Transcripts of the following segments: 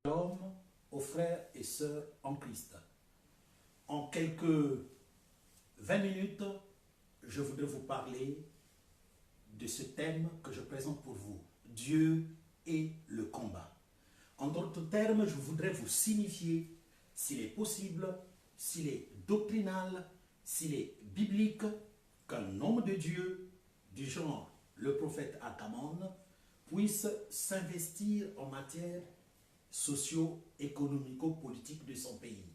Shalom aux frères et sœurs en Christ. En quelques 20 minutes, je voudrais vous parler de ce thème que je présente pour vous, Dieu et le combat. En d'autres termes, je voudrais vous signifier s'il est possible, s'il est doctrinal, s'il est biblique, qu'un homme de Dieu, du genre le prophète Akamon, puisse s'investir en matière socio-économico-politique de son pays.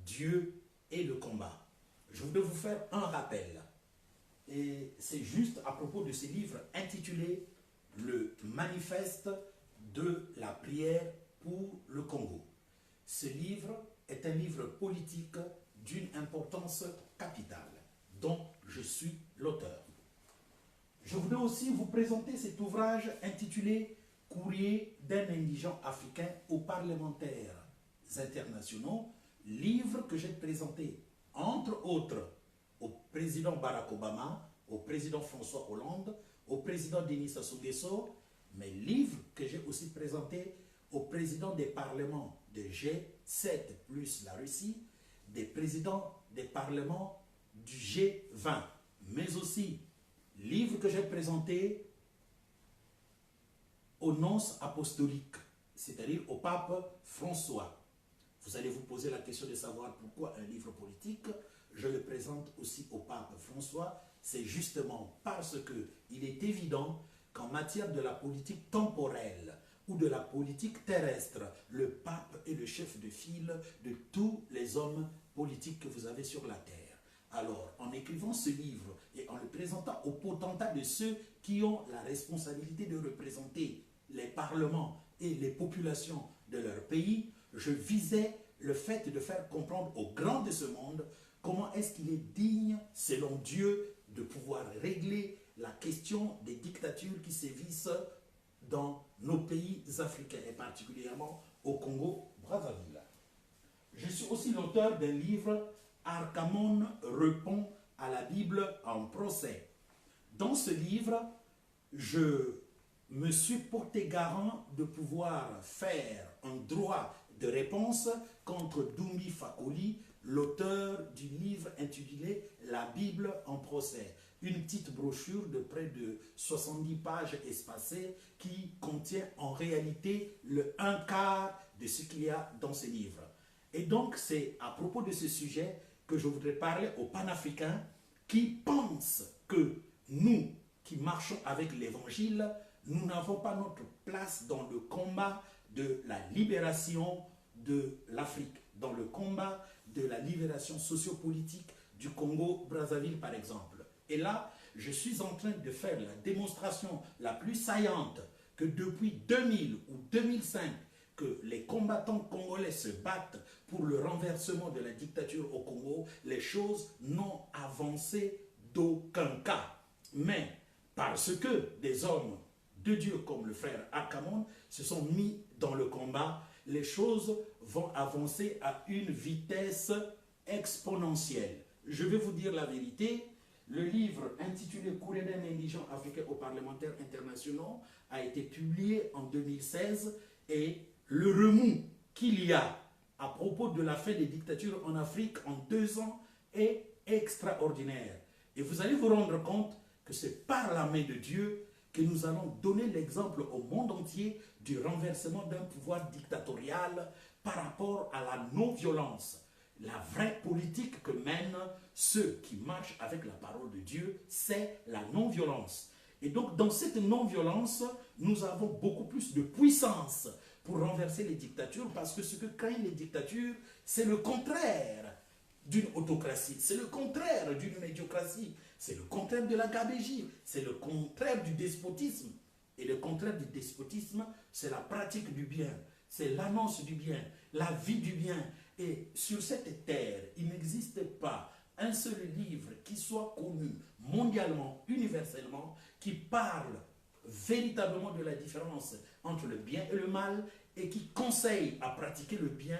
Dieu et le combat. Je voudrais vous faire un rappel. Et c'est juste à propos de ce livre intitulé « Le manifeste de la prière pour le Congo ». Ce livre est un livre politique d'une importance capitale, dont je suis l'auteur. Je voudrais aussi vous présenter cet ouvrage intitulé « Courrier d'un indigent africain aux parlementaires internationaux », livre que j'ai présenté, entre autres, au président Barack Obama, au président François Hollande, au président Denis Sassou Nguesso, mais livre que j'ai aussi présenté au président des parlements de G7 plus la Russie, des présidents des parlements du G20, mais aussi livre que j'ai présenté au nonce apostolique, c'est-à-dire au pape François. Vous allez vous poser la question de savoir pourquoi un livre politique. Je le présente aussi au pape François. C'est justement parce qu'il est évident qu'en matière de la politique temporelle ou de la politique terrestre, le pape est le chef de file de tous les hommes politiques que vous avez sur la terre. Alors, en écrivant ce livre et en le présentant aux potentats de ceux qui ont la responsabilité de représenter les parlements et les populations de leur pays, je visais le fait de faire comprendre aux grands de ce monde comment est-ce qu'il est digne, selon Dieu, de pouvoir régler la question des dictatures qui sévissent dans nos pays africains, et particulièrement au Congo-Brazzaville. Je suis aussi l'auteur d'un livre « Arkamon répond à la Bible en procès ». Dans ce livre, je me suis porté garant de pouvoir faire un droit de réponse contre Doumi Fakoli, l'auteur du livre intitulé « La Bible en procès », une petite brochure de près de 70 pages espacées qui contient en réalité le un quart de ce qu'il y a dans ce livre. Et donc c'est à propos de ce sujet que je voudrais parler aux panafricains qui pensent que nous, qui marchons avec l'évangile, nous n'avons pas notre place dans le combat de la libération de l'Afrique, dans le combat de la libération sociopolitique du Congo-Brazzaville par exemple. Et là, je suis en train de faire la démonstration la plus saillante que depuis 2000 ou 2005, que les combattants congolais se battent pour le renversement de la dictature au Congo, les choses n'ont avancé d'aucun cas. Mais parce que des hommes de Dieu comme le frère Akamon se sont mis dans le combat, les choses vont avancer à une vitesse exponentielle. Je vais vous dire la vérité, le livre intitulé « Courrier d'un indigent africain aux parlementaires internationaux » a été publié en 2016 et le remous qu'il y a à propos de la fin des dictatures en Afrique en 2 ans est extraordinaire. Et vous allez vous rendre compte que c'est par la main de Dieu que nous allons donner l'exemple au monde entier du renversement d'un pouvoir dictatorial par rapport à la non-violence. La vraie politique que mènent ceux qui marchent avec la parole de Dieu, c'est la non-violence. Et donc, dans cette non-violence, nous avons beaucoup plus de puissance pour renverser les dictatures, parce que ce que craignent les dictatures, c'est le contraire d'une autocratie, c'est le contraire d'une médiocratie, c'est le contraire de la gabégie, c'est le contraire du despotisme. Et le contraire du despotisme, c'est la pratique du bien, c'est l'annonce du bien, la vie du bien. Et sur cette terre, il n'existe pas un seul livre qui soit connu mondialement, universellement, qui parle véritablement de la différence entre le bien et le mal et qui conseille à pratiquer le bien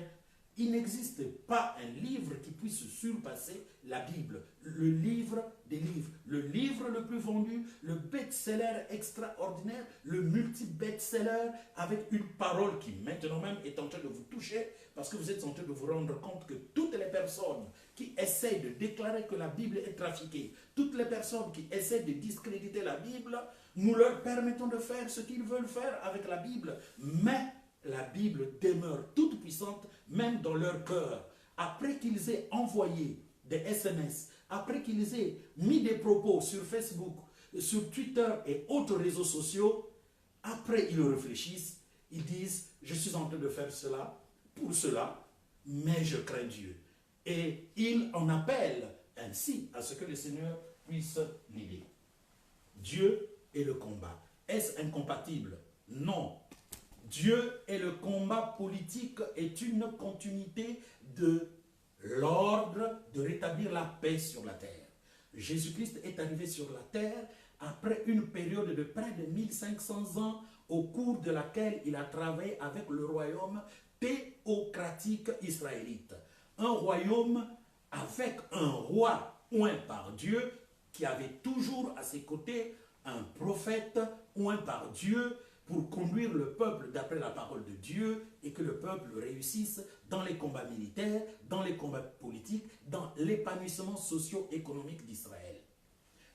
Il n'existe pas un livre qui puisse surpasser la Bible. Le livre des livres, le livre le plus vendu, le best-seller extraordinaire, le multi-best-seller avec une parole qui maintenant même est en train de vous toucher parce que vous êtes en train de vous rendre compte que toutes les personnes qui essaient de déclarer que la Bible est trafiquée, toutes les personnes qui essaient de discréditer la Bible, nous leur permettons de faire ce qu'ils veulent faire avec la Bible. Mais la Bible demeure toute puissante, même dans leur cœur. Après qu'ils aient envoyé des SMS, après qu'ils aient mis des propos sur Facebook, sur Twitter et autres réseaux sociaux, après ils réfléchissent, ils disent, je suis en train de faire cela, pour cela, mais je crains Dieu. Et ils en appellent ainsi à ce que le Seigneur puisse l'aider. Dieu et le combat. Est-ce incompatible? Non. Dieu et le combat politique est une continuité de l'ordre de rétablir la paix sur la terre. Jésus-Christ est arrivé sur la terre après une période de près de 1500 ans au cours de laquelle il a travaillé avec le royaume théocratique israélite. Un royaume avec un roi oint par Dieu qui avait toujours à ses côtés un prophète oint par Dieu pour conduire le peuple d'après la parole de Dieu et que le peuple réussisse dans les combats militaires, dans les combats politiques, dans l'épanouissement socio-économique d'Israël.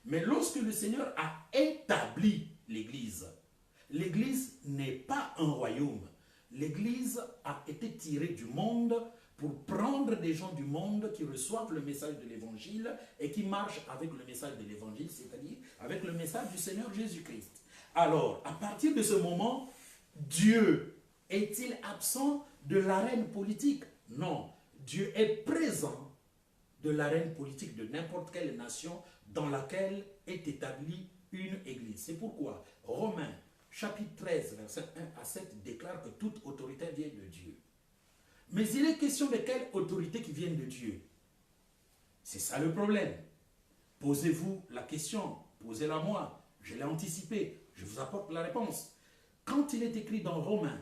Mais lorsque le Seigneur a établi l'Église, l'Église n'est pas un royaume. L'Église a été tirée du monde pour prendre des gens du monde qui reçoivent le message de l'Évangile et qui marchent avec le message de l'Évangile, c'est-à-dire avec le message du Seigneur Jésus-Christ. Alors, à partir de ce moment, Dieu est-il absent de l'arène politique? Non. Dieu est présent de l'arène politique de n'importe quelle nation dans laquelle est établie une église. C'est pourquoi Romains, chapitre 13, verset 1 à 7, déclare que toute autorité vient de Dieu. Mais il est question de quelle autorité qui vient de Dieu? C'est ça le problème. Posez-vous la question, posez-la moi, je l'ai anticipé. Je vous apporte la réponse. Quand il est écrit dans Romains,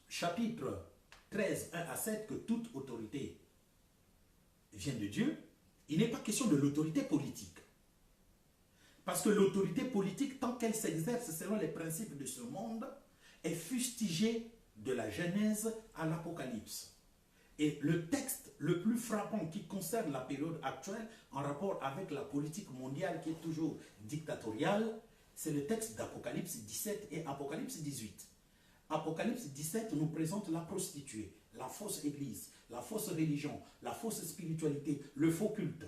chapitre 13, 1 à 7, que toute autorité vient de Dieu, il n'est pas question de l'autorité politique. Parce que l'autorité politique, tant qu'elle s'exerce selon les principes de ce monde, est fustigée de la Genèse à l'Apocalypse. Et le texte le plus frappant qui concerne la période actuelle en rapport avec la politique mondiale qui est toujours dictatoriale, c'est le texte d'Apocalypse 17 et Apocalypse 18. Apocalypse 17 nous présente la prostituée, la fausse église, la fausse religion, la fausse spiritualité, le faux culte.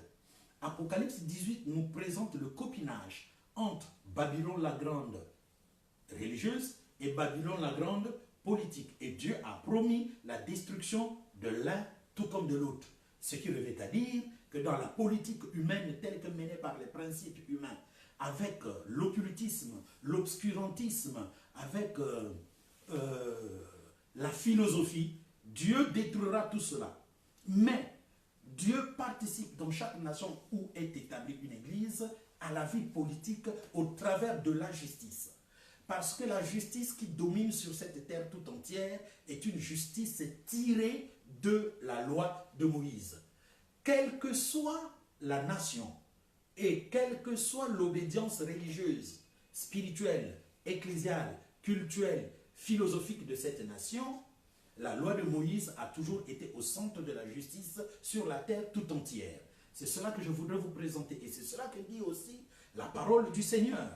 Apocalypse 18 nous présente le copinage entre Babylone la grande religieuse et Babylone la grande politique. Et Dieu a promis la destruction de l'un tout comme de l'autre. Ce qui revient à dire que dans la politique humaine telle que menée par les principes humains, avec l'occultisme, l'obscurantisme, avec la philosophie, Dieu détruira tout cela. Mais Dieu participe dans chaque nation où est établie une église à la vie politique au travers de la justice. Parce que la justice qui domine sur cette terre tout entière est une justice tirée de la loi de Moïse. Quelle que soit la nation, et quelle que soit l'obédience religieuse, spirituelle, ecclésiale, cultuelle, philosophique de cette nation, la loi de Moïse a toujours été au centre de la justice sur la terre tout entière. C'est cela que je voudrais vous présenter. Et c'est cela que dit aussi la parole du Seigneur.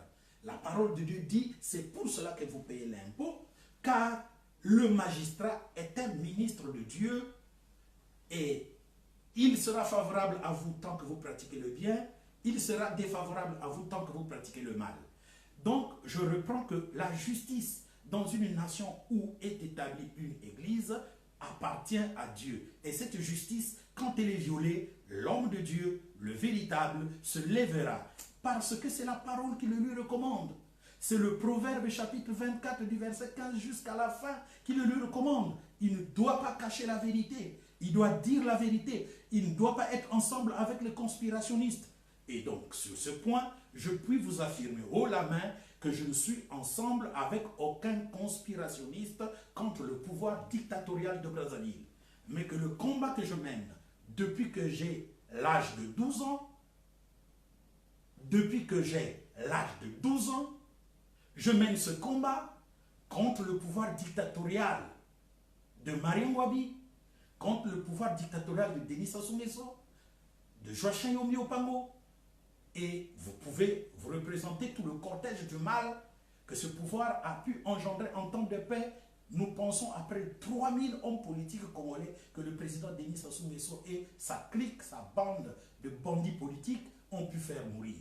La parole de Dieu dit, c'est pour cela que vous payez l'impôt, car le magistrat est un ministre de Dieu et il sera favorable à vous tant que vous pratiquez le bien, il sera défavorable à vous tant que vous pratiquez le mal. Donc, je reprends que la justice dans une nation où est établie une église appartient à Dieu. Et cette justice, quand elle est violée, l'homme de Dieu, le véritable, se lèvera. Parce que c'est la parole qui le lui recommande. C'est le Proverbe chapitre 24 du verset 15 jusqu'à la fin qui le lui recommande. Il ne doit pas cacher la vérité. Il doit dire la vérité. Il ne doit pas être ensemble avec les conspirationnistes. Et donc, sur ce point, je puis vous affirmer haut la main que je ne suis ensemble avec aucun conspirationniste contre le pouvoir dictatorial de Brazzaville. mais que le combat que je mène depuis que j'ai l'âge de 12 ans, je mène ce combat contre le pouvoir dictatorial de Marien Ngouabi, contre le pouvoir dictatorial de Denis Sassou Nguesso, de Joachim Yomi Opango. Et vous pouvez vous représenter tout le cortège du mal que ce pouvoir a pu engendrer en temps de paix. Nous pensons après 3000 hommes politiques congolais que le président Denis Sassou Nguesso et sa clique, sa bande de bandits politiques ont pu faire mourir.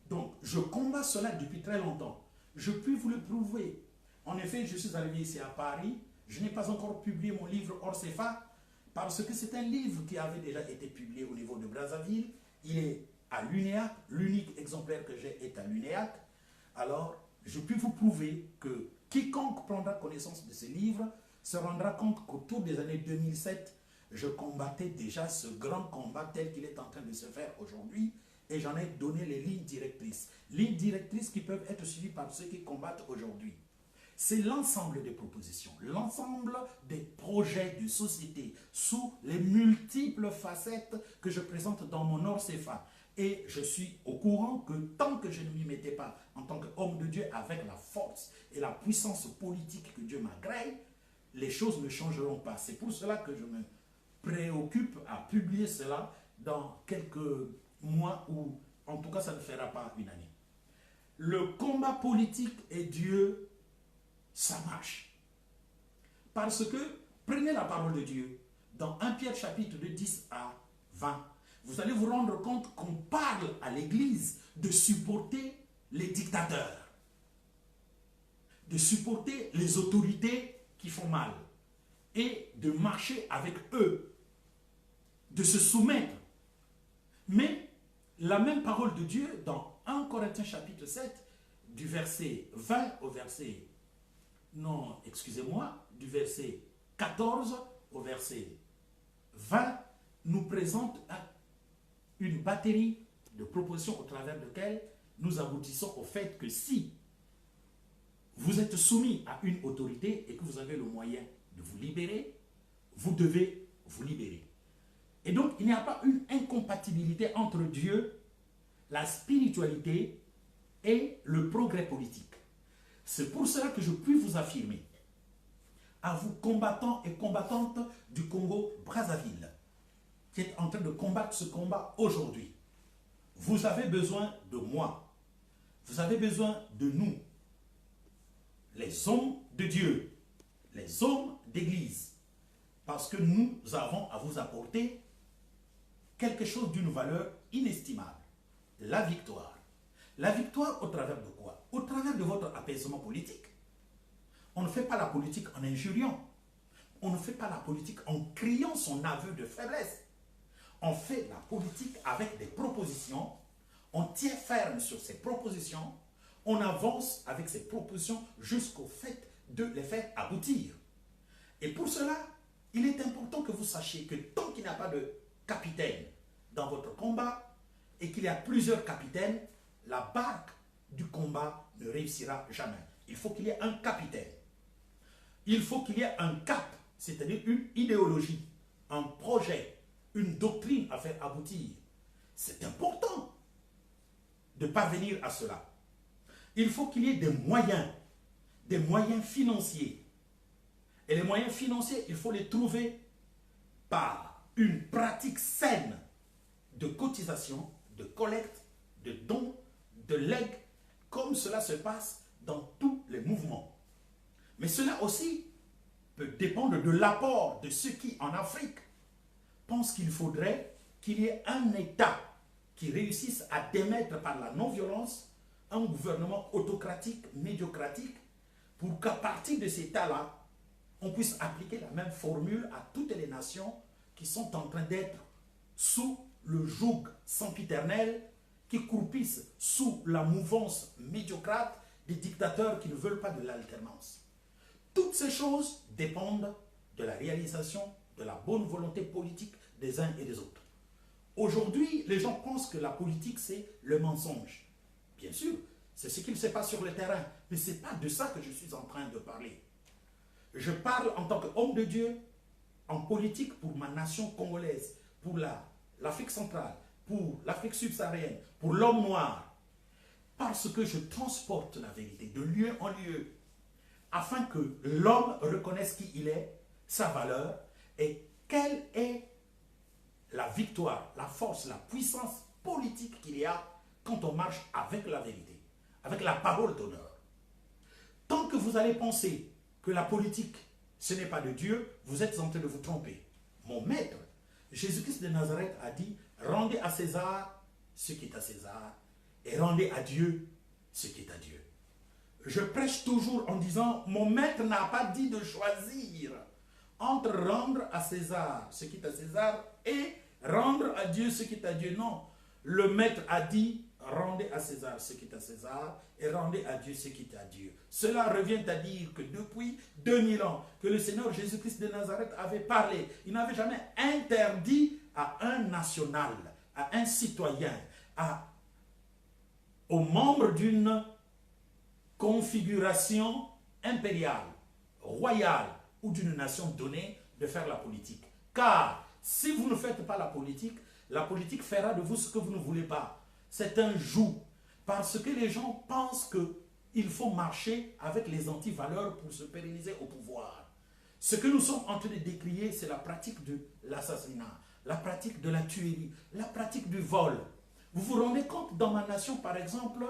Donc, je combats cela depuis très longtemps. Je puis vous le prouver. En effet, je suis arrivé ici à Paris. Je n'ai pas encore publié mon livre Orcefa parce que c'est un livre qui avait déjà été publié au niveau de Brazzaville. Il est à l'UNEAC. L'unique exemplaire que j'ai est à l'UNEAC. Alors, je puis vous prouver que quiconque prendra connaissance de ce livre se rendra compte qu'autour des années 2007, je combattais déjà ce grand combat tel qu'il est en train de se faire aujourd'hui et j'en ai donné les lignes directrices. Lignes directrices qui peuvent être suivies par ceux qui combattent aujourd'hui. C'est l'ensemble des propositions, l'ensemble des projets de société sous les multiples facettes que je présente dans mon Orcefa. Et je suis au courant que tant que je ne m'y mettais pas en tant qu'homme de Dieu avec la force et la puissance politique que Dieu m'agrée, les choses ne changeront pas. C'est pour cela que je me préoccupe à publier cela dans quelques mois ou en tout cas ça ne fera pas une année. Le combat politique et Dieu, ça marche. Parce que, prenez la parole de Dieu, dans 1 Pierre chapitre de 10 à 20, vous allez vous rendre compte qu'on parle à l'Église de supporter les dictateurs, de supporter les autorités qui font mal, et de marcher avec eux, de se soumettre. Mais la même parole de Dieu, dans 1 Corinthiens chapitre 7, du verset 20 au verset... Non, excusez-moi, du verset 14 au verset 20, nous présente une batterie de propositions au travers desquelles nous aboutissons au fait que si vous êtes soumis à une autorité et que vous avez le moyen de vous libérer, vous devez vous libérer. Et donc, il n'y a pas une incompatibilité entre Dieu, la spiritualité et le progrès politique. C'est pour cela que je puis vous affirmer, à vous combattants et combattantes du Congo-Brazzaville, qui êtes en train de combattre ce combat aujourd'hui, vous avez besoin de moi, vous avez besoin de nous, les hommes de Dieu, les hommes d'église, parce que nous avons à vous apporter quelque chose d'une valeur inestimable, la victoire. La victoire au travers de quoi? Au travers de votre apaisement politique. On ne fait pas la politique en injuriant. On ne fait pas la politique en criant son aveu de faiblesse. On fait la politique avec des propositions. On tient ferme sur ces propositions. On avance avec ces propositions jusqu'au fait de les faire aboutir. Et pour cela, il est important que vous sachiez que tant qu'il n'y a pas de capitaine dans votre combat et qu'il y a plusieurs capitaines, la barque du combat ne réussira jamais. Il faut qu'il y ait un capitaine. Il faut qu'il y ait un cap, c'est-à-dire une idéologie, un projet, une doctrine à faire aboutir. C'est important de parvenir à cela. Il faut qu'il y ait des moyens financiers. Et les moyens financiers, il faut les trouver par une pratique saine de cotisation, de collecte, de dons, de legs, comme cela se passe dans tous les mouvements. Mais cela aussi peut dépendre de l'apport de ceux qui, en Afrique, pensent qu'il faudrait qu'il y ait un État qui réussisse à démettre par la non-violence un gouvernement autocratique, médiocratique, pour qu'à partir de cet État-là, on puisse appliquer la même formule à toutes les nations qui sont en train d'être sous le joug sempiternel, qui croupissent sous la mouvance médiocrate des dictateurs qui ne veulent pas de l'alternance. Toutes ces choses dépendent de la réalisation de la bonne volonté politique des uns et des autres. Aujourd'hui, les gens pensent que la politique, c'est le mensonge. Bien sûr, c'est ce qu'il se passe sur le terrain, mais ce n'est pas de ça que je suis en train de parler. Je parle en tant qu'homme de Dieu, en politique pour ma nation congolaise, pour l'Afrique centrale, pour l'Afrique subsaharienne, pour l'homme noir, parce que je transporte la vérité de lieu en lieu, afin que l'homme reconnaisse qui il est, sa valeur, et quelle est la victoire, la force, la puissance politique qu'il y a quand on marche avec la vérité, avec la parole d'honneur. Tant que vous allez penser que la politique, ce n'est pas de Dieu, vous êtes en train de vous tromper. Mon maître, Jésus-Christ de Nazareth, a dit, rendez à César ce qui est à César, et rendez à Dieu ce qui est à Dieu. Je prêche toujours en disant, mon maître n'a pas dit de choisir entre rendre à César ce qui est à César et rendre à Dieu ce qui est à Dieu. Non, le maître a dit, rendez à César ce qui est à César et rendez à Dieu ce qui est à Dieu. Cela revient à dire que depuis 2000 ans que le Seigneur Jésus-Christ de Nazareth avait parlé, il n'avait jamais interdit à un national, à un citoyen, aux membres d'une configuration impériale, royale ou d'une nation donnée de faire la politique. Car si vous ne faites pas la politique fera de vous ce que vous ne voulez pas. C'est un joug. Parce que les gens pensent qu'il faut marcher avec les antivaleurs pour se pérenniser au pouvoir. Ce que nous sommes en train de décrier, c'est la pratique de l'assassinat, la pratique de la tuerie, la pratique du vol. Vous vous rendez compte, dans ma nation, par exemple,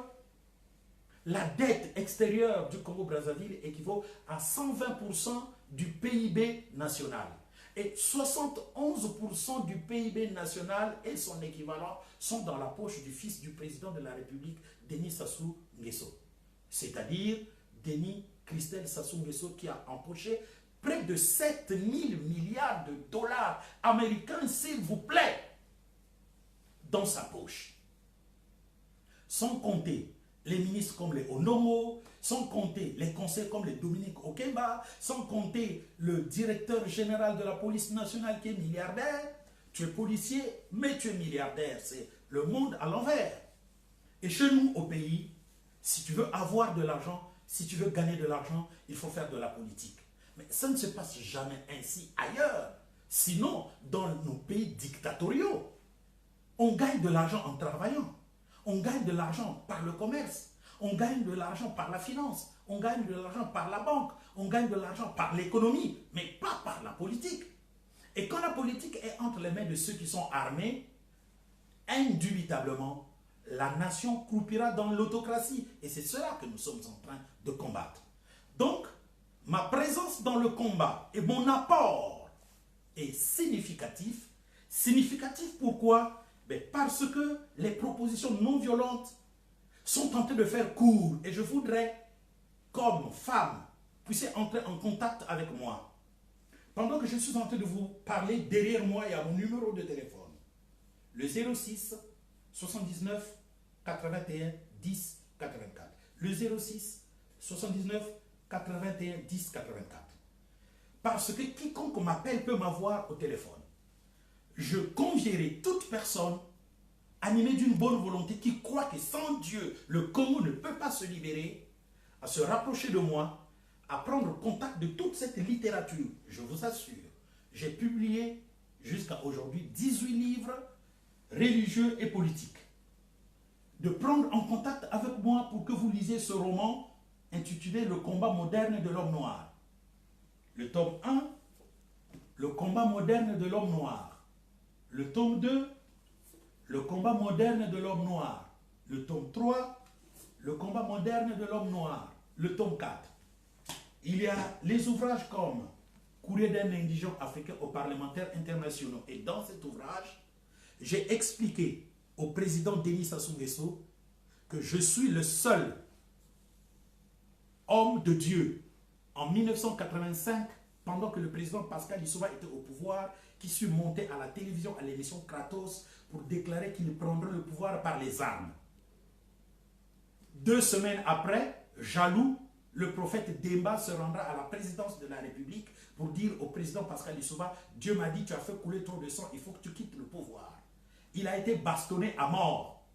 la dette extérieure du Congo-Brazzaville équivaut à 120% du PIB national. Et 71% du PIB national et son équivalent sont dans la poche du fils du président de la République, Denis Sassou Nguesso. C'est-à-dire Denis Christel Sassou Nguesso, qui a empoché près de 7 000 milliards de dollars américains, s'il vous plaît, dans sa poche. Sans compter les ministres comme les Onomo, sans compter les conseils comme les Dominique Okemba, sans compter le directeur général de la police nationale qui est milliardaire. Tu es policier, mais tu es milliardaire. C'est le monde à l'envers. Et chez nous, au pays, si tu veux avoir de l'argent, si tu veux gagner de l'argent, il faut faire de la politique. Mais ça ne se passe jamais ainsi ailleurs. Sinon, dans nos pays dictatoriaux, on gagne de l'argent en travaillant. On gagne de l'argent par le commerce. On gagne de l'argent par la finance. On gagne de l'argent par la banque. On gagne de l'argent par l'économie, mais pas par la politique. Et quand la politique est entre les mains de ceux qui sont armés, indubitablement, la nation croupira dans l'autocratie. Et c'est cela que nous sommes en train de combattre. Donc, ma présence dans le combat et mon apport est significatif. Significatif pourquoi? Parce que les propositions non violentes sont en train de faire court. Et je voudrais, comme femme, puissiez entrer en contact avec moi. Pendant que je suis en train de vous parler, derrière moi, il y a mon numéro de téléphone. Le 06 79 81 10 84. Le 06 79 81 10 84. Parce que quiconque m'appelle peut m'avoir au téléphone. Je convierai toute personne animée d'une bonne volonté qui croit que sans Dieu, le Congo ne peut pas se libérer, à se rapprocher de moi, à prendre contact de toute cette littérature. Je vous assure, j'ai publié jusqu'à aujourd'hui 18 livres religieux et politiques. De prendre en contact avec moi pour que vous lisiez ce roman intitulé « Le combat moderne de l'homme noir ». Le tome 1, Le combat moderne de l'homme noir. Le tome 2, Le combat moderne de l'homme noir. Le tome 3, Le combat moderne de l'homme noir. Le tome 4. Il y a les ouvrages comme Courrier d'un indigent africain aux parlementaires internationaux. Et dans cet ouvrage, j'ai expliqué au président Denis Sassou Nguesso que je suis le seul homme de Dieu en 1985, pendant que le président Pascal Lissouba était au pouvoir, qui suis monté à la télévision à l'émission Kratos pour déclarer qu'il prendrait le pouvoir par les armes. 2 semaines après, jaloux, le prophète Demba se rendra à la présidence de la République pour dire au président Pascal Lissouba, Dieu m'a dit, tu as fait couler trop de sang, il faut que tu quittes le pouvoir. Il a été bastonné à mort.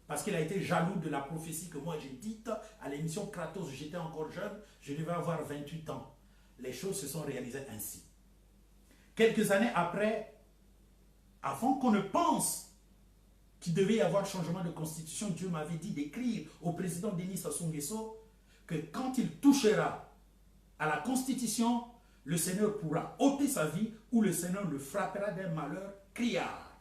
Parce qu'il a été jaloux de la prophétie que moi j'ai dite à l'émission Kratos. J'étais encore jeune, je devais avoir 28 ans. Les choses se sont réalisées ainsi. quelques années après, avant qu'on ne pense qu'il devait y avoir changement de constitution, Dieu m'avait dit d'écrire au président Denis Sassou Nguesso que quand il touchera à la constitution, le Seigneur pourra ôter sa vie ou le Seigneur le frappera d'un malheur criard.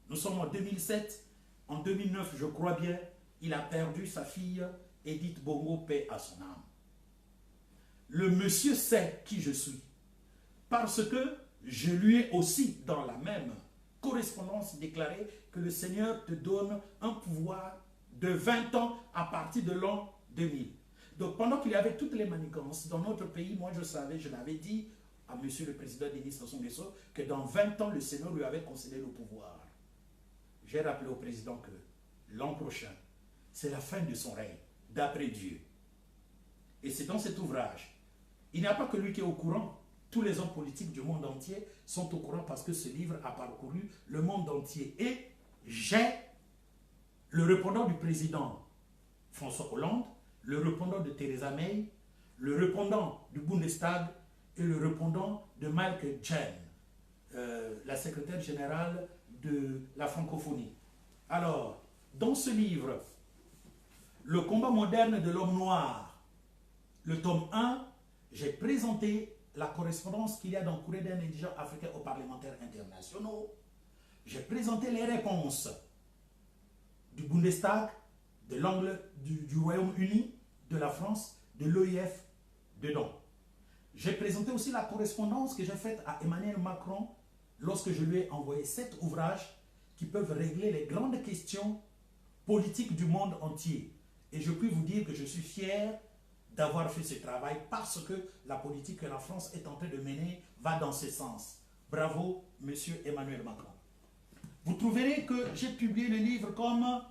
Nous sommes en 2007. En 2009, je crois bien, il a perdu sa fille, Edith Bongo, paix à son âme. Le monsieur sait qui je suis. Parce que je lui ai aussi, dans la même correspondance, déclaré que le Seigneur te donne un pouvoir de 20 ans à partir de l'an 2000. Donc pendant qu'il y avait toutes les manigances dans notre pays, moi je savais, je l'avais dit à monsieur le président Denis Sassou Nguesso que dans 20 ans, le Seigneur lui avait concédé le pouvoir. J'ai rappelé au président que l'an prochain, c'est la fin de son règne, d'après Dieu. Et c'est dans cet ouvrage. Il n'y a pas que lui qui est au courant. Tous les hommes politiques du monde entier sont au courant parce que ce livre a parcouru le monde entier. Et j'ai le répondant du président François Hollande, le répondant de Theresa May, le répondant du Bundestag et le répondant de Michael Jen, la secrétaire générale de la francophonie. Alors, dans ce livre, Le combat moderne de l'homme noir, le tome 1, j'ai présenté la correspondance qu'il y a dans le courrier d'un indigent africain aux parlementaires internationaux. J'ai présenté les réponses du Bundestag, de l'angle du Royaume-Uni, de la France, de l'OIF dedans. J'ai présenté aussi la correspondance que j'ai faite à Emmanuel Macron lorsque je lui ai envoyé 7 ouvrages qui peuvent régler les grandes questions politiques du monde entier. Et je puis vous dire que je suis fier d'avoir fait ce travail parce que la politique que la France est en train de mener va dans ce sens. Bravo, monsieur Emmanuel Macron. Vous trouverez que j'ai publié le livre comme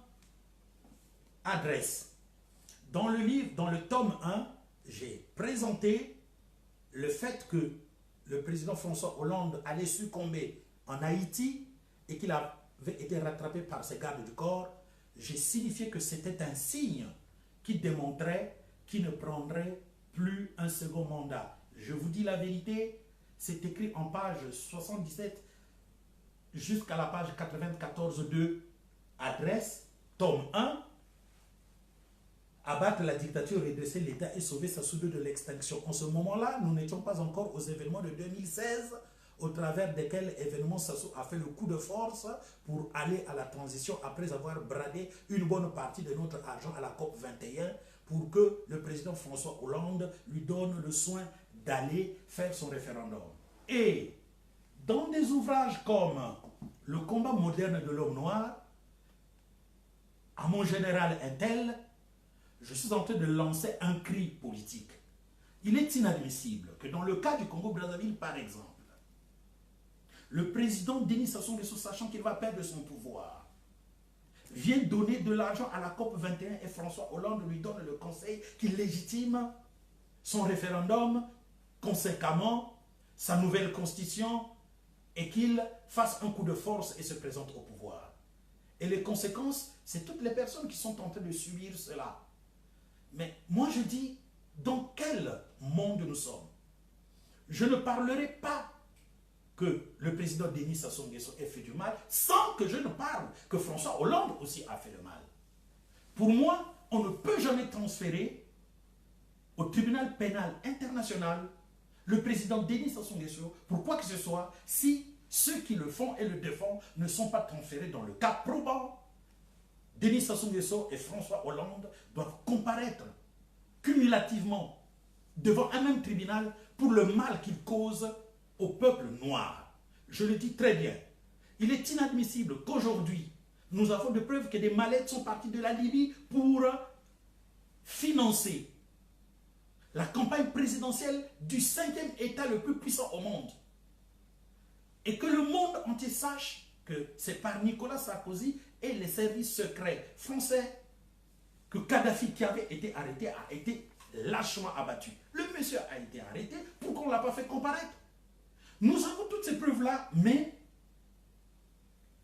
adresse. Dans le livre, dans le tome 1, j'ai présenté le fait que le président François Hollande allait succomber en Haïti et qu'il avait été rattrapé par ses gardes du corps. J'ai signifié que c'était un signe qui démontrait qu'il ne prendrait plus un second mandat. Je vous dis la vérité, c'est écrit en page 77 jusqu'à la page 94 de adresse, tome 1, abattre la dictature, redresser l'État et sauver Sassou II de l'extinction. En ce moment-là, nous n'étions pas encore aux événements de 2016, au travers desquels événements Sassou a fait le coup de force pour aller à la transition après avoir bradé une bonne partie de notre argent à la COP 21 pour que le président François Hollande lui donne le soin d'aller faire son référendum. Et dans des ouvrages comme Le combat moderne de l'homme noir, à mon général Intel, je suis en train de lancer un cri politique. Il est inadmissible que dans le cas du Congo-Brazzaville, par exemple, le président Denis Sassou Nguesso, sachant qu'il va perdre son pouvoir, vient donner de l'argent à la COP 21 et François Hollande lui donne le conseil qu'il légitime son référendum, conséquemment sa nouvelle constitution, et qu'il fasse un coup de force et se présente au pouvoir. Et les conséquences, c'est toutes les personnes qui sont en train de subir cela. Mais moi je dis, dans quel monde nous sommes? Je ne parlerai pas que le président Denis Sassou Nguesso ait fait du mal, sans que je ne parle que François Hollande aussi a fait le mal. Pour moi, on ne peut jamais transférer au tribunal pénal international le président Denis Sassou Nguesso pour quoi que ce soit si ceux qui le font et le défendent ne sont pas transférés dans le cas probant. Denis Sassou Nguesso et François Hollande doivent comparaître cumulativement devant un même tribunal pour le mal qu'ils causent au peuple noir. Je le dis très bien. Il est inadmissible qu'aujourd'hui, nous avons des preuves que des mallettes sont parties de la Libye pour financer la campagne présidentielle du 5e État le plus puissant au monde. Et que le monde entier sache que c'est par Nicolas Sarkozy et les services secrets français que Kadhafi, qui avait été arrêté, a été lâchement abattu. Le monsieur a été arrêté, pourquoi on ne l'a pas fait comparaître? Nous avons toutes ces preuves-là, mais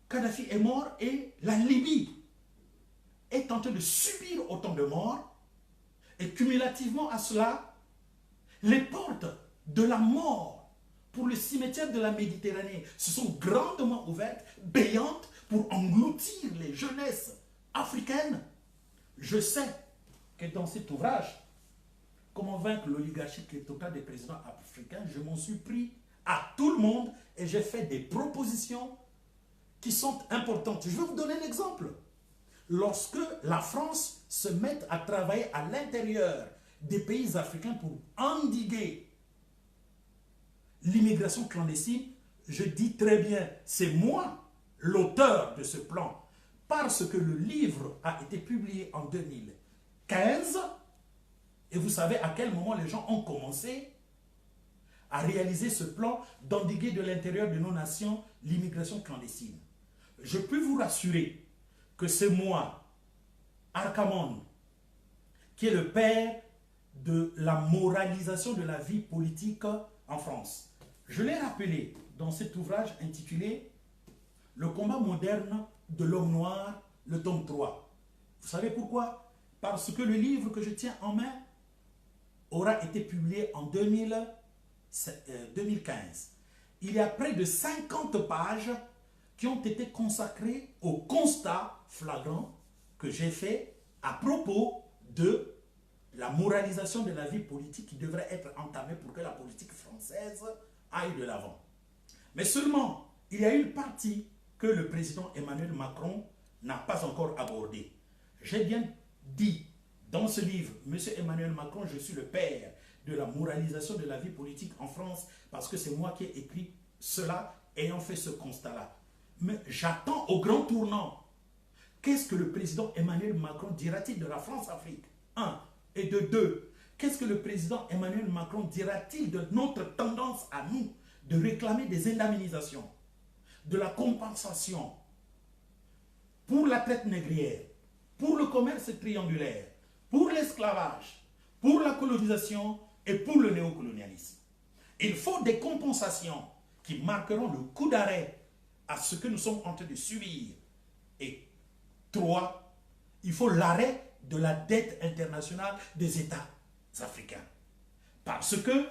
Kadhafi est mort et la Libye est en train de subir autant de morts. Et cumulativement à cela, les portes de la mort pour le cimetière de la Méditerranée se sont grandement ouvertes, béantes, pour engloutir les jeunesses africaines. Je sais que dans cet ouvrage, Comment vaincre l'oligarchie kleptocrate des présidents africains, je m'en suis pris à tout le monde et j'ai fait des propositions qui sont importantes. Je vais vous donner un exemple. Lorsque la France se met à travailler à l'intérieur des pays africains pour endiguer l'immigration clandestine, je dis très bien, c'est moi l'auteur de ce plan, parce que le livre a été publié en 2015, et vous savez à quel moment les gens ont commencé à réaliser ce plan d'endiguer de l'intérieur de nos nations l'immigration clandestine. Je peux vous rassurer que c'est moi, Arcamon, qui est le père de la moralisation de la vie politique en France. Je l'ai rappelé dans cet ouvrage intitulé « Le combat moderne de l'homme noir », le tome 3. Vous savez pourquoi? Parce que le livre que je tiens en main aura été publié en 2015. Il y a près de 50 pages qui ont été consacrées au constat flagrant que j'ai fait à propos de la moralisation de la vie politique qui devrait être entamée pour que la politique française aille de l'avant. Mais seulement, il y a une partie que le président Emmanuel Macron n'a pas encore abordée. J'ai bien dit dans ce livre, Monsieur Emmanuel Macron, je suis le père de la moralisation de la vie politique en France parce que c'est moi qui ai écrit cela ayant fait ce constat-là. Mais j'attends au grand tournant. Qu'est-ce que le président Emmanuel Macron dira-t-il de la France-Afrique? 1. Et de 2. Qu'est-ce que le président Emmanuel Macron dira-t-il de notre tendance à nous de réclamer des indemnisations, de la compensation pour la traite négrière, pour le commerce triangulaire, pour l'esclavage, pour la colonisation et pour le néocolonialisme? Il faut des compensations qui marqueront le coup d'arrêt à ce que nous sommes en train de subir. Et 3, il faut l'arrêt de la dette internationale des États africains. Parce que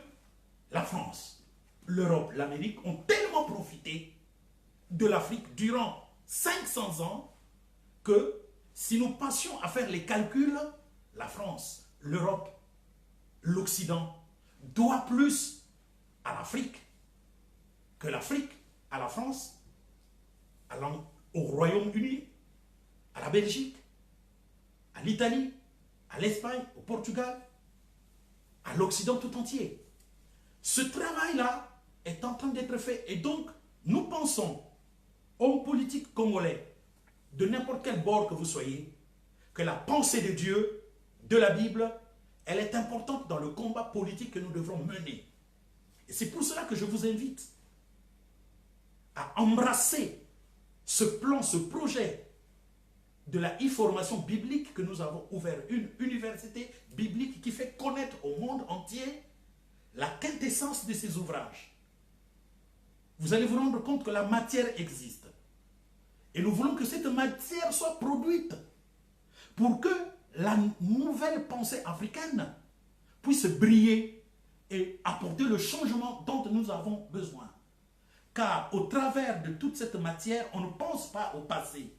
la France, l'Europe, l'Amérique ont tellement profité de l'Afrique durant 500 ans que si nous passions à faire les calculs, la France, l'Europe, l'Occident doit plus à l'Afrique que l'Afrique à la France, au Royaume-Uni, à la Belgique, à l'Italie, à l'Espagne, au Portugal, à l'Occident tout entier. Ce travail-là est en train d'être fait. Et donc, nous pensons, hommes politiques congolais, de n'importe quel bord que vous soyez, que la pensée de Dieu, de la Bible, elle est importante dans le combat politique que nous devrons mener. Et c'est pour cela que je vous invite à embrasser ce plan, ce projet de la e-formation biblique que nous avons ouvert, une université biblique qui fait connaître au monde entier la quintessence de ces ouvrages. Vous allez vous rendre compte que la matière existe. Et nous voulons que cette matière soit produite pour que la nouvelle pensée africaine puisse briller et apporter le changement dont nous avons besoin. Car au travers de toute cette matière, on ne pense pas au passé,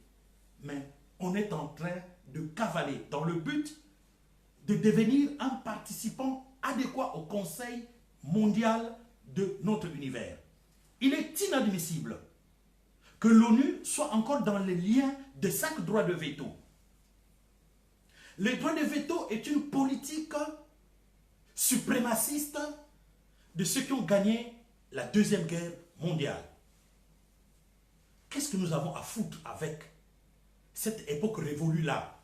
mais on est en train de cavaler dans le but de devenir un participant adéquat au Conseil mondial de notre univers. Il est inadmissible que l'ONU soit encore dans les liens de 5 droits de veto. Le droit de veto est une politique suprémaciste de ceux qui ont gagné la Deuxième Guerre mondiale. Qu'est-ce que nous avons à foutre avec cette époque révolue-là,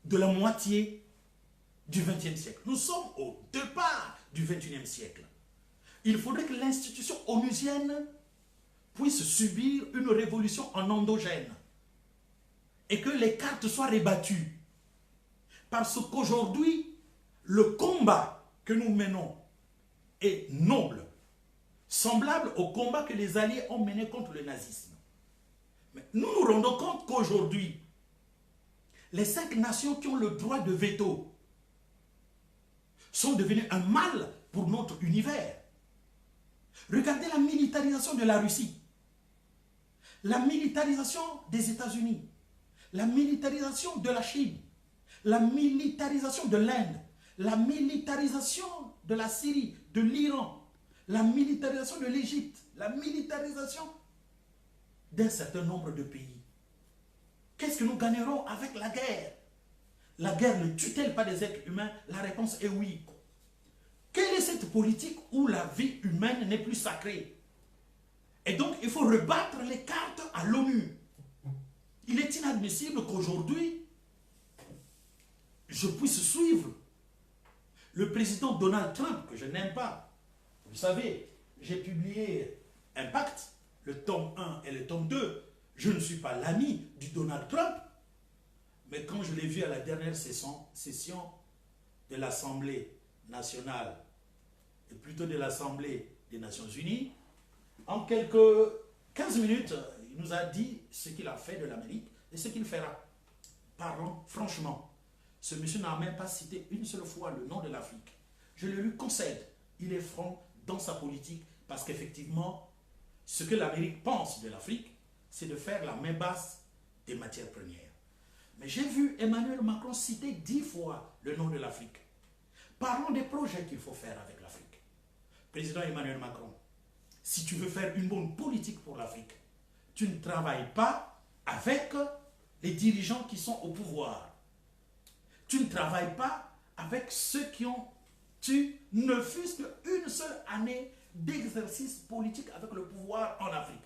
de la moitié du XXe siècle? Nous sommes au départ du XXIe siècle. Il faudrait que l'institution onusienne puisse subir une révolution en endogène et que les cartes soient rebattues. Parce qu'aujourd'hui, le combat que nous menons est noble, semblable au combat que les Alliés ont mené contre le nazisme. Mais nous nous rendons compte qu'aujourd'hui, les 5 nations qui ont le droit de veto sont devenues un mal pour notre univers. Regardez la militarisation de la Russie, la militarisation des États-Unis, la militarisation de la Chine, la militarisation de l'Inde, la militarisation de la Syrie, de l'Iran, la militarisation de l'Égypte, la militarisation d'un certain nombre de pays. Qu'est-ce que nous gagnerons avec la guerre? La guerre ne tue-t-elle pas des êtres humains? La réponse est oui. Quelle est cette politique où la vie humaine n'est plus sacrée? Et donc, il faut rebattre les cartes à l'ONU. Il est inadmissible qu'aujourd'hui, je puisse suivre le président Donald Trump, que je n'aime pas. Vous savez, j'ai publié Impact, le tome 1 et le tome 2. Je ne suis pas l'ami du Donald Trump, mais quand je l'ai vu à la dernière session de l'Assemblée nationale, et plutôt de l'Assemblée des Nations Unies, en quelques 15 minutes, il nous a dit ce qu'il a fait de l'Amérique et ce qu'il fera. Parlons franchement. Ce monsieur n'a même pas cité une seule fois le nom de l'Afrique. Je le lui concède. Il est franc dans sa politique parce qu'effectivement, ce que l'Amérique pense de l'Afrique, c'est de faire la main basse des matières premières. Mais j'ai vu Emmanuel Macron citer 10 fois le nom de l'Afrique. Parlons des projets qu'il faut faire avec l'Afrique. Président Emmanuel Macron, si tu veux faire une bonne politique pour l'Afrique, tu ne travailles pas avec les dirigeants qui sont au pouvoir. Tu ne travailles pas avec ceux qui ont eu ne fût-ce qu'une seule année d'exercice politique avec le pouvoir en Afrique.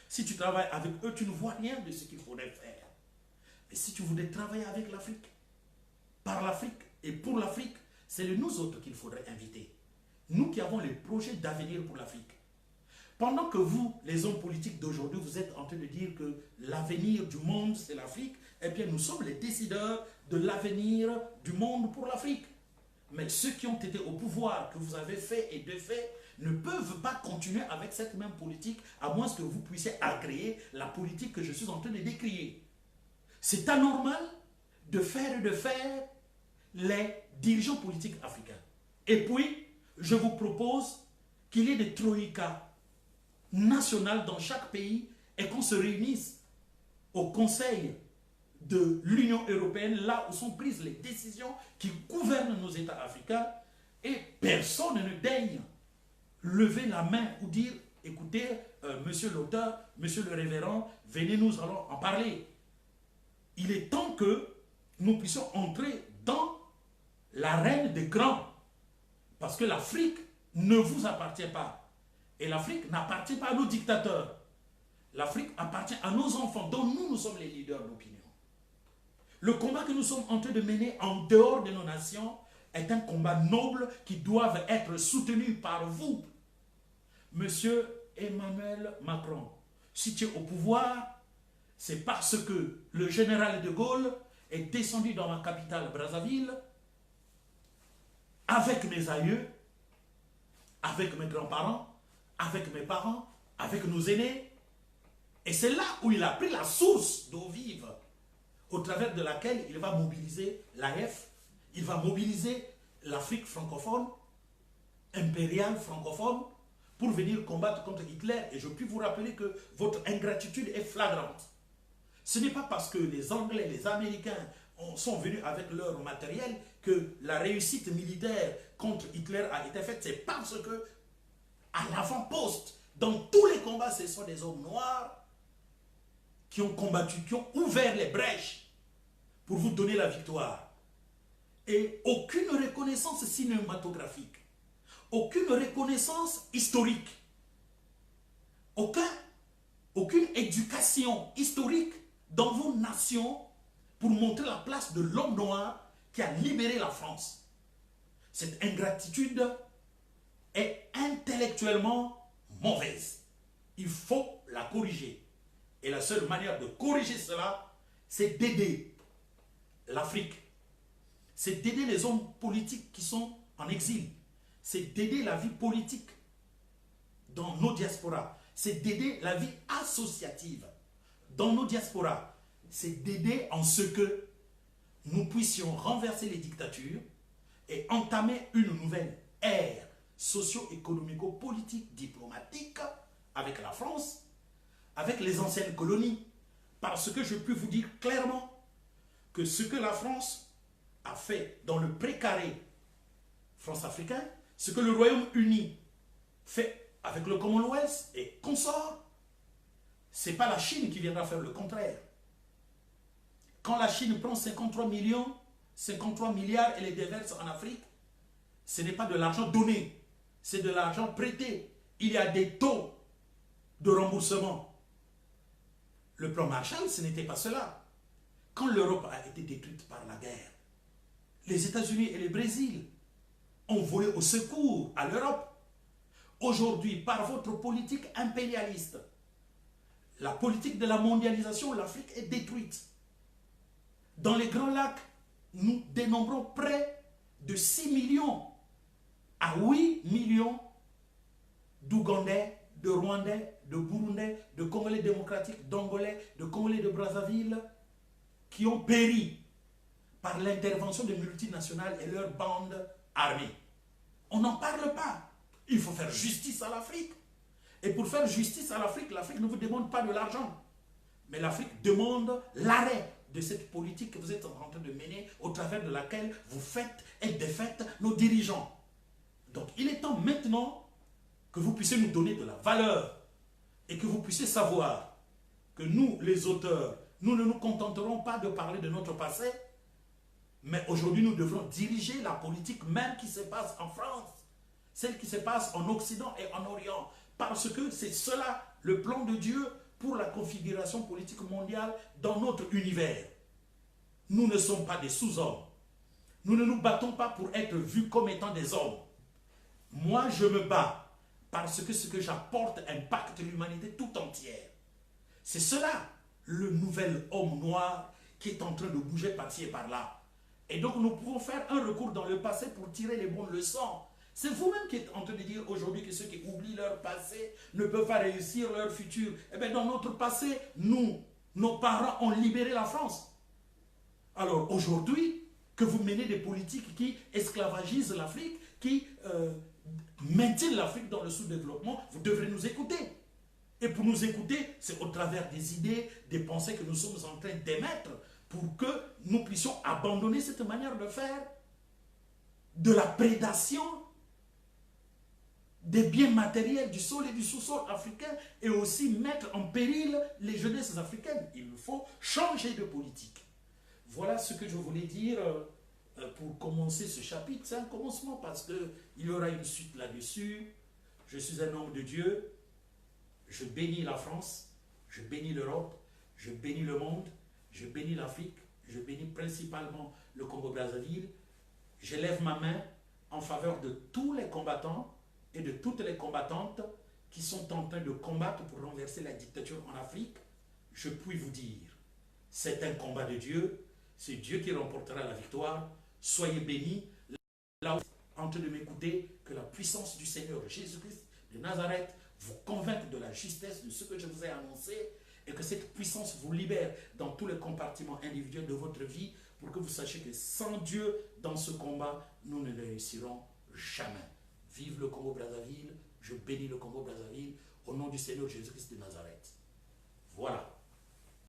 Si tu travailles avec eux, tu ne vois rien de ce qu'il faudrait faire. Mais si tu voudrais travailler avec l'Afrique, par l'Afrique et pour l'Afrique, c'est de nous autres qu'il faudrait inviter. Nous qui avons les projets d'avenir pour l'Afrique. Pendant que vous, les hommes politiques d'aujourd'hui, vous êtes en train de dire que l'avenir du monde, c'est l'Afrique, eh bien, nous sommes les décideurs de l'avenir du monde pour l'Afrique. Mais ceux qui ont été au pouvoir, que vous avez fait et défait, ne peuvent pas continuer avec cette même politique, à moins que vous puissiez agréer la politique que je suis en train de décrier. C'est anormal de faire les dirigeants politiques africains. Et puis, je vous propose qu'il y ait des troïkas nationales dans chaque pays et qu'on se réunisse au Conseil de l'Union européenne, là où sont prises les décisions qui gouvernent nos États africains, et personne ne daigne lever la main ou dire, écoutez, monsieur l'auteur, monsieur le révérend, venez, nous allons en parler. Il est temps que nous puissions entrer dans l'arène des grands, parce que l'Afrique ne vous appartient pas. Et l'Afrique n'appartient pas à nos dictateurs. L'Afrique appartient à nos enfants, dont nous sommes les leaders d'opinion. Le combat que nous sommes en train de mener en dehors de nos nations est un combat noble qui doit être soutenu par vous. Monsieur Emmanuel Macron, si tu es au pouvoir, c'est parce que le général de Gaulle est descendu dans ma capitale Brazzaville avec mes aïeux, avec mes grands-parents, avec mes parents, avec nos aînés. Et c'est là où il a pris la source d'eau vive, au travers de laquelle il va mobiliser l'AF, il va mobiliser l'Afrique francophone, impériale francophone, pour venir combattre contre Hitler. Et je puis vous rappeler que votre ingratitude est flagrante. Ce n'est pas parce que les Anglais, les Américains sont venus avec leur matériel que la réussite militaire contre Hitler a été faite. C'est parce que, à l'avant-poste, dans tous les combats, ce sont des hommes noirs qui ont combattu, qui ont ouvert les brèches pour vous donner la victoire. Et aucune reconnaissance cinématographique, aucune reconnaissance historique, aucune éducation historique dans vos nations pour montrer la place de l'homme noir qui a libéré la France. Cette ingratitude est intellectuellement mauvaise. Il faut la corriger. Et la seule manière de corriger cela, c'est d'aider l'Afrique. C'est d'aider les hommes politiques qui sont en exil. C'est d'aider la vie politique dans nos diasporas. C'est d'aider la vie associative dans nos diasporas. C'est d'aider en ce que nous puissions renverser les dictatures et entamer une nouvelle ère socio-économico-politique, diplomatique avec la France, avec les anciennes colonies. Parce que je peux vous dire clairement que ce que la France a fait dans le précaré France-africain, ce que le Royaume-Uni fait avec le Commonwealth et consort, ce n'est pas la Chine qui viendra faire le contraire. Quand la Chine prend 53 milliards et les déverse en Afrique, ce n'est pas de l'argent donné, c'est de l'argent prêté. Il y a des taux de remboursement. Le plan Marshall, ce n'était pas cela. Quand l'Europe a été détruite par la guerre, les États-Unis et le Brésil ont volé au secours à l'Europe. Aujourd'hui, par votre politique impérialiste, la politique de la mondialisation, l'Afrique est détruite. Dans les Grands Lacs, nous dénombrons près de 6 millions à 8 millions d'Ougandais, de Rwandais, de Burundais, de Congolais démocratiques, d'Angolais, de Congolais de Brazzaville, qui ont péri par l'intervention des multinationales et leurs bandes armées. On n'en parle pas. Il faut faire justice à l'Afrique. Et pour faire justice à l'Afrique, l'Afrique ne vous demande pas de l'argent. Mais l'Afrique demande l'arrêt de cette politique que vous êtes en train de mener, au travers de laquelle vous faites et défaites nos dirigeants. Donc il est temps maintenant que vous puissiez nous donner de la valeur et que vous puissiez savoir que nous, les auteurs, nous ne nous contenterons pas de parler de notre passé, mais aujourd'hui nous devrons diriger la politique même qui se passe en France, celle qui se passe en Occident et en Orient, parce que c'est cela le plan de Dieu pour la configuration politique mondiale dans notre univers. Nous ne sommes pas des sous-hommes. Nous ne nous battons pas pour être vus comme étant des hommes. Moi, je me bats parce que ce que j'apporte impacte l'humanité tout entière. C'est cela, le nouvel homme noir qui est en train de bouger par-ci et par-là. Et donc, nous pouvons faire un recours dans le passé pour tirer les bonnes leçons. C'est vous-même qui êtes en train de dire aujourd'hui que ceux qui oublient leur passé ne peuvent pas réussir leur futur. Eh bien, dans notre passé, nous, nos parents ont libéré la France. Alors, aujourd'hui, que vous menez des politiques qui esclavagisent l'Afrique, qui maintiennent l'Afrique dans le sous-développement, vous devrez nous écouter. Et pour nous écouter, c'est au travers des idées, des pensées que nous sommes en train d'émettre pour que nous puissions abandonner cette manière de faire, de la prédation des biens matériels du sol et du sous-sol africain, et aussi mettre en péril les jeunesses africaines. Il faut changer de politique. Voilà ce que je voulais dire pour commencer ce chapitre. C'est un commencement parce qu'il y aura une suite là-dessus. Je suis un homme de Dieu. Je bénis la France, je bénis l'Europe, je bénis le monde, je bénis l'Afrique, je bénis principalement le Congo-Brazzaville. J'élève ma main en faveur de tous les combattants et de toutes les combattantes qui sont en train de combattre pour renverser la dictature en Afrique. Je puis vous dire, c'est un combat de Dieu, c'est Dieu qui remportera la victoire. Soyez bénis. Là où vous êtes en train de m'écouter, que la puissance du Seigneur Jésus-Christ de Nazareth vous convainque de la justesse de ce que je vous ai annoncé, et que cette puissance vous libère dans tous les compartiments individuels de votre vie, pour que vous sachiez que sans Dieu dans ce combat, nous ne réussirons jamais. Vive le Congo-Brazzaville, je bénis le Congo-Brazzaville au nom du Seigneur Jésus-Christ de Nazareth. Voilà.